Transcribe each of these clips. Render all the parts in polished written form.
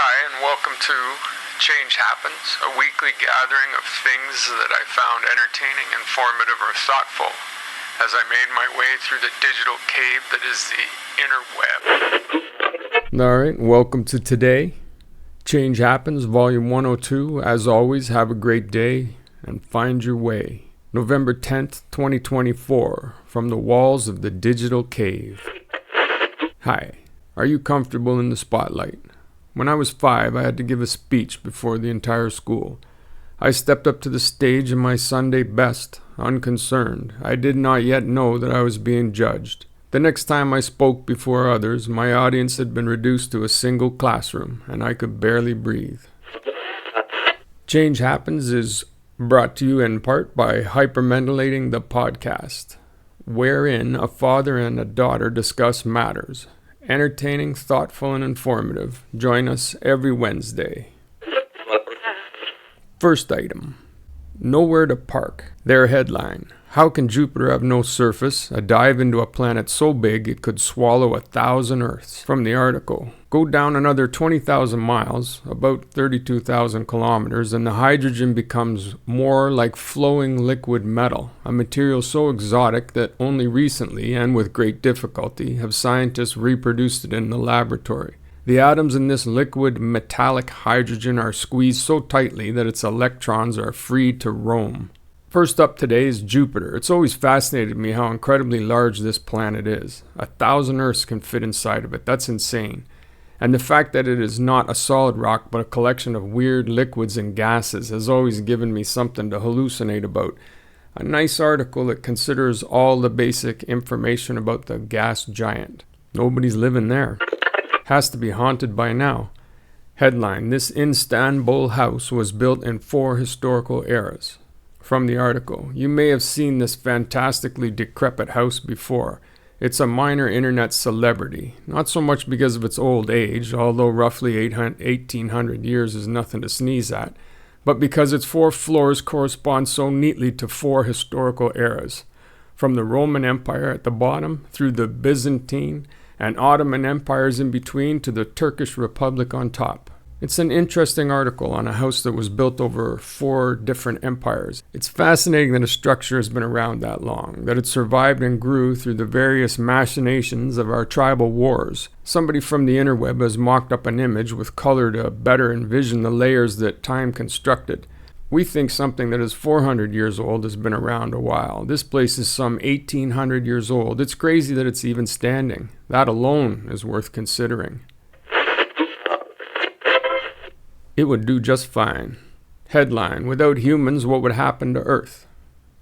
Hi, and welcome to Change Happens, a weekly gathering of things that I found entertaining, informative, or thoughtful as I made my way through the digital cave that is the interweb. Alright, welcome to today. Change Happens, Volume 102. As always, have a great day and find your way. November 10th, 2024, from the walls of the digital cave. Hi, are you comfortable in the spotlight? When I was 5, I had to give a speech before the entire school. I stepped up to the stage in my Sunday best, unconcerned. I did not yet know that I was being judged. The next time I spoke before others, my audience had been reduced to a single classroom, and I could barely breathe. Change Happens is brought to you in part by Hyperventilating the Podcast, wherein a father and a daughter discuss matters. Entertaining, thoughtful, and informative. Join us every Wednesday. First item. Nowhere to park. Their headline. How can Jupiter have no surface? A dive into a planet so big it could swallow 1,000 Earths. From the article. Go down another 20,000 miles, about 32,000 kilometers, and the hydrogen becomes more like flowing liquid metal, a material so exotic that only recently, and with great difficulty, have scientists reproduced it in the laboratory. The atoms in this liquid metallic hydrogen are squeezed so tightly that its electrons are free to roam. First up today is Jupiter. It's always fascinated me how incredibly large this planet is. 1,000 Earths can fit inside of it. That's insane. And the fact that it is not a solid rock but a collection of weird liquids and gases has always given me something to hallucinate about. A nice article that considers all the basic information about the gas giant. Nobody's living there. Has to be haunted by now. Headline: This Istanbul house was built in 4 historical eras. From the article, you may have seen this fantastically decrepit house before. It's a minor internet celebrity, not so much because of its old age, although roughly 1,800 years is nothing to sneeze at, but because its 4 floors correspond so neatly to 4 historical eras, from the Roman Empire at the bottom, through the Byzantine and Ottoman empires in between, to the Turkish Republic on top. It's an interesting article on a house that was built over 4 different empires. It's fascinating that a structure has been around that long, that it survived and grew through the various machinations of our tribal wars. Somebody from the interweb has mocked up an image with color to better envision the layers that time constructed. We think something that is 400 years old has been around a while. This place is some 1,800 years old. It's crazy that it's even standing. That alone is worth considering. It would do just fine. Headline: Without humans, what would happen to Earth?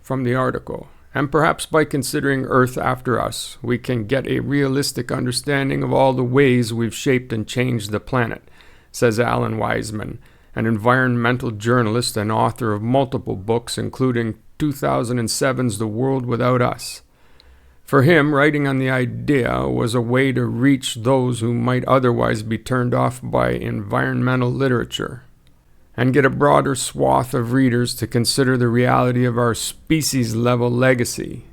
From the article. And perhaps by considering Earth after us, we can get a realistic understanding of all the ways we've shaped and changed the planet, says Alan Wiseman, an environmental journalist and author of multiple books, including 2007's The World Without Us. For him, writing on the idea was a way to reach those who might otherwise be turned off by environmental literature, and get a broader swath of readers to consider the reality of our species-level legacy.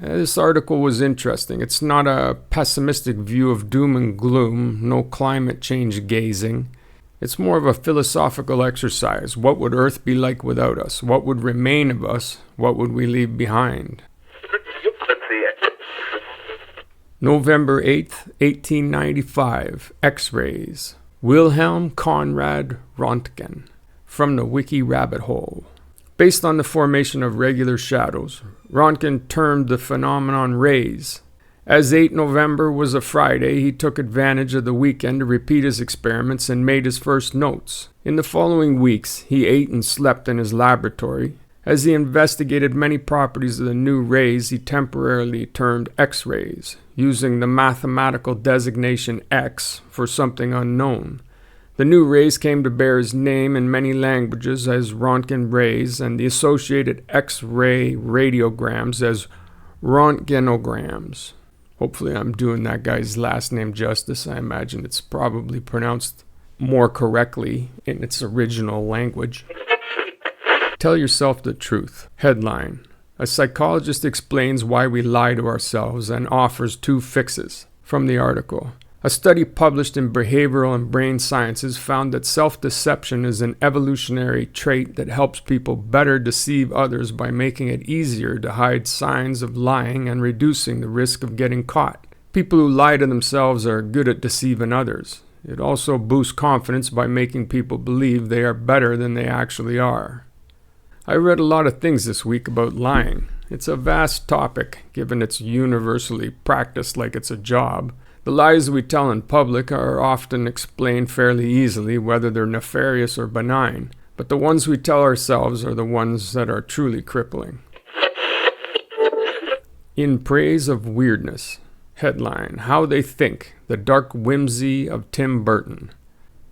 This article was interesting. It's not a pessimistic view of doom and gloom, no climate change gazing. It's more of a philosophical exercise. What would Earth be like without us? What would remain of us? What would we leave behind? November 8th, 1895, X-rays. Wilhelm Conrad Röntgen, from the Wiki rabbit hole. Based on the formation of regular shadows, Röntgen termed the phenomenon rays. As 8 November was a Friday, he took advantage of the weekend to repeat his experiments and made his first notes. In the following weeks, he ate and slept in his laboratory. As he investigated many properties of the new rays he temporarily termed X-rays, using the mathematical designation X for something unknown. The new rays came to bear his name in many languages as Röntgen rays, and the associated X-ray radiograms as Röntgenograms. Hopefully I'm doing that guy's last name justice. I imagine it's probably pronounced more correctly in its original language. Tell yourself the truth. Headline: A psychologist explains why we lie to ourselves and offers 2 fixes. From the article. A study published in Behavioral and Brain Sciences found that self-deception is an evolutionary trait that helps people better deceive others by making it easier to hide signs of lying and reducing the risk of getting caught. People who lie to themselves are good at deceiving others. It also boosts confidence by making people believe they are better than they actually are. I read a lot of things this week about lying. It's a vast topic, given it's universally practiced like it's a job. The lies we tell in public are often explained fairly easily, whether they're nefarious or benign. But the ones we tell ourselves are the ones that are truly crippling. In Praise of Weirdness. Headline, How They Think, The Dark Whimsy of Tim Burton.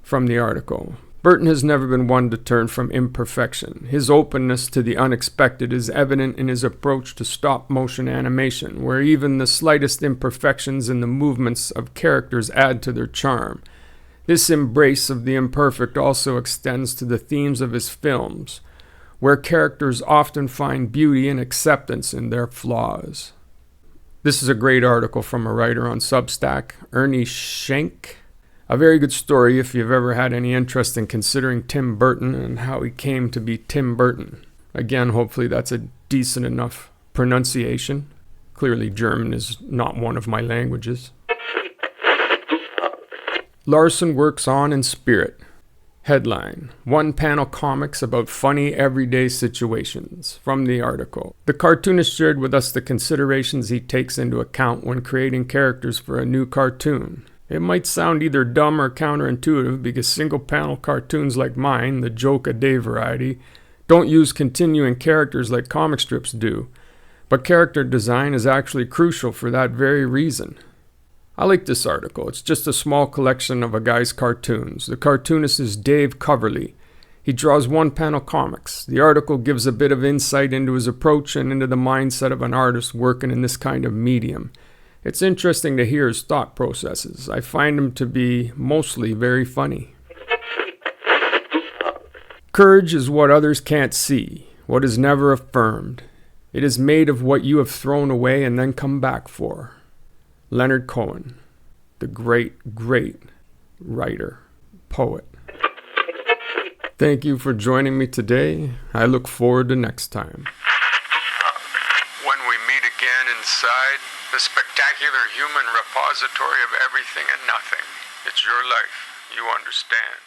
From the article. Burton has never been one to turn from imperfection. His openness to the unexpected is evident in his approach to stop-motion animation, where even the slightest imperfections in the movements of characters add to their charm. This embrace of the imperfect also extends to the themes of his films, where characters often find beauty and acceptance in their flaws. This is a great article from a writer on Substack, Ernie Schenk. A very good story if you've ever had any interest in considering Tim Burton and how he came to be Tim Burton. Again, hopefully that's a decent enough pronunciation. Clearly German is not one of my languages. Larson works on in spirit. Headline, One-panel comics about funny everyday situations. From the article. The cartoonist shared with us the considerations he takes into account when creating characters for a new cartoon. It might sound either dumb or counterintuitive because single-panel cartoons like mine, the joke-a-day variety, don't use continuing characters like comic strips do, but character design is actually crucial for that very reason. I like this article. It's just a small collection of a guy's cartoons. The cartoonist is Dave Coverley. He draws one-panel comics. The article gives a bit of insight into his approach and into the mindset of an artist working in this kind of medium. It's interesting to hear his thought processes. I find him to be mostly very funny. Courage is what others can't see, what is never affirmed. It is made of what you have thrown away and then come back for. Leonard Cohen, the great, great writer, poet. Thank you for joining me today. I look forward to next time. When we meet again inside the spectacular human repository of everything and nothing, it's your life, you understand.